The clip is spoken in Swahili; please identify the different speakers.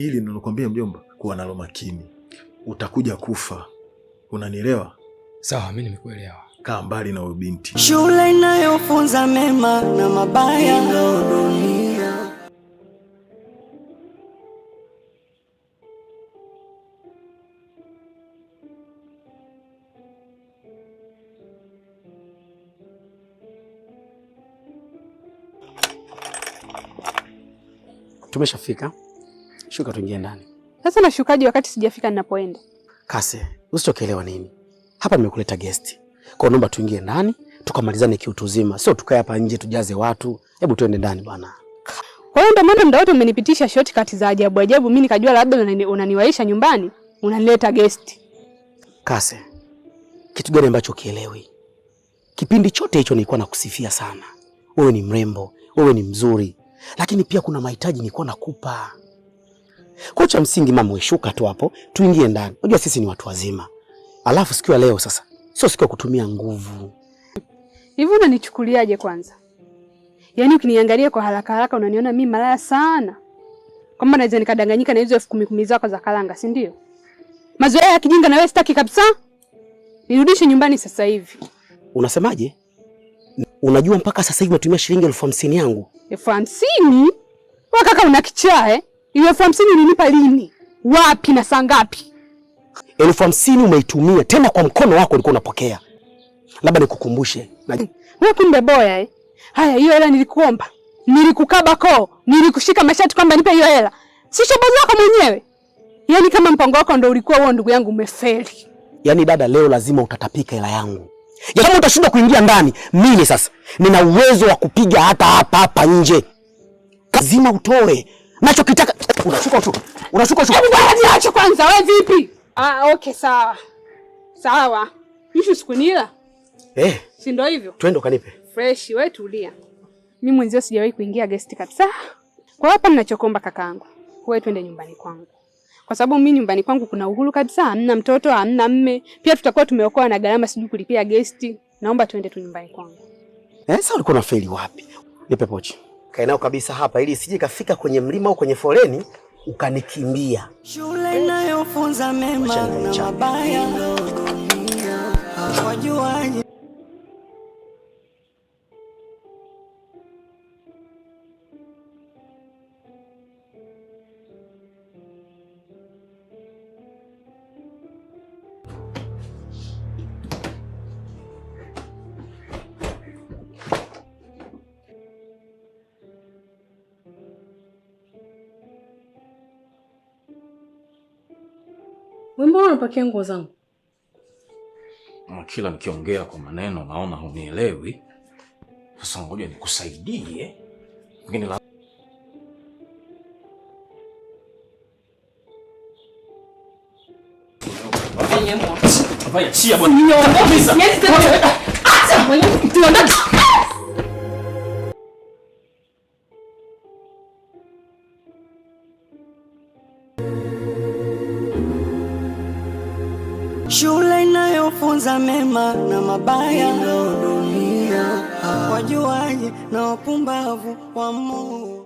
Speaker 1: Hili nilokuambia mjomba, kuwa nalo makini. Utakuja kufa. Unanielewa?
Speaker 2: Sawa, mimi nimekuelewa.
Speaker 1: Kaa mbali na huyo binti.
Speaker 3: Shule inayofunza mema na mabaya ndio dunia.
Speaker 4: Tumeshafika. Shuka tuingie ndani.
Speaker 5: Sasa nashukaje wakati sijafika ninapoenda?
Speaker 4: Kase, usichokielewa nini? Hapa nimekuleta guest. Kwa naomba tuingie ndani, tukamalizane kiutu uzima. Sio tukae hapa nje tujaze watu. Hebu tuende ndani bwana.
Speaker 5: Kwa hiyo ndio maana muda wote umenipitisha shortcut za ajabu ajabu, mimi nikajua labda unaniwaisha nyumbani, unanileta guest.
Speaker 4: Kase, kitu gani ambacho kielewi? Kipindi chote hicho nilikuwa nakusifia sana. Wewe ni mrembo, wewe ni mzuri. Lakini pia kuna mahitaji nilikuwa nakupa. Kwa cha msingi mama, ushuka tu hapo, tuingie ndani. Unajua sisi ni watu wazima. Alafu siku ya leo sasa, sio siku ya kutumia nguvu.
Speaker 5: Hivi unanichukuliaje kwanza? Yaani ukiniangalia kwa haraka haraka unaniona mimi malaya sana. Kwamba naweza nikadanganyika na hizo 10,000 zako za kalanga, si ndio? Mazoea ya kijinga na wewe sitaki kabisa. Nirudishe nyumbani sasa hivi.
Speaker 4: Unasemaje? Unajua mpaka sasa hivi natumia shilingi 50,000 yangu.
Speaker 5: 50,000? Wewe kaka una kichaa eh? Hiyo 50,000 ulinipa lini? Wapi na saa ngapi?
Speaker 4: 50,000 umeitumia tena kwa mkono wako ulikuwa unapokea. Labda nikukumbushe.
Speaker 5: Wewe kumbe boya eh? Haya, hiyo hela nilikuomba. Nilikukaba koo, nilikushika mashati kwamba nipe hiyo hela. Si shobo zako mwenyewe. Yaani kama mpango wako ndio ulikuwa huo, ndugu yangu, umefeli.
Speaker 4: Yaani dada, leo lazima utatapika hela yangu. Ya kama utashindwa kuingia ndani, mimi sasa nina uwezo wa kupiga hata hapa nje. Lazima utoe. Nachokitaka unashuka tu. Unashuka.
Speaker 5: Hebu niache kwanza, wewe vipi? Okay, sawa. Sawa. Nishu sikunila? Si ndio hivyo?
Speaker 4: Twende ukanipe.
Speaker 5: Fresh, wewe tulia. Mimi mwenzio sijawahi kuingia guest kabisa. Kwa hapa ninachokomba kakaangu, wewe twende nyumbani kwangu. Kwa sababu mimi nyumbani kwangu kuna uhuru kabisa, hamna mtoto, hamna mme. Pia tutakuwa tumeokoa na gharama sijui kulipia guest. Naomba twende tu nyumbani kwangu.
Speaker 4: Sasa ulikuwa unafeli wapi? Nipe pochi. Kae nao kabisa hapa ili isije kafika kwenye mlima au kwenye foleni ukanikimbia.
Speaker 3: Shule inayofunza mema na mabaya ndio dunia. Hawajuaje?
Speaker 6: Mbona unapakia nguo zangu?
Speaker 2: Kila nikiongea kwa maneno naona hunielewi. Sasa ngoja nikusaidie. Ngine la Afanya chia bwana. Kabisa. Acha mwenyewe tuondoke.
Speaker 3: Shule inayofunza mema na mabaya ndio dunia. Hawajuaje na wapumbavu wa Mungu.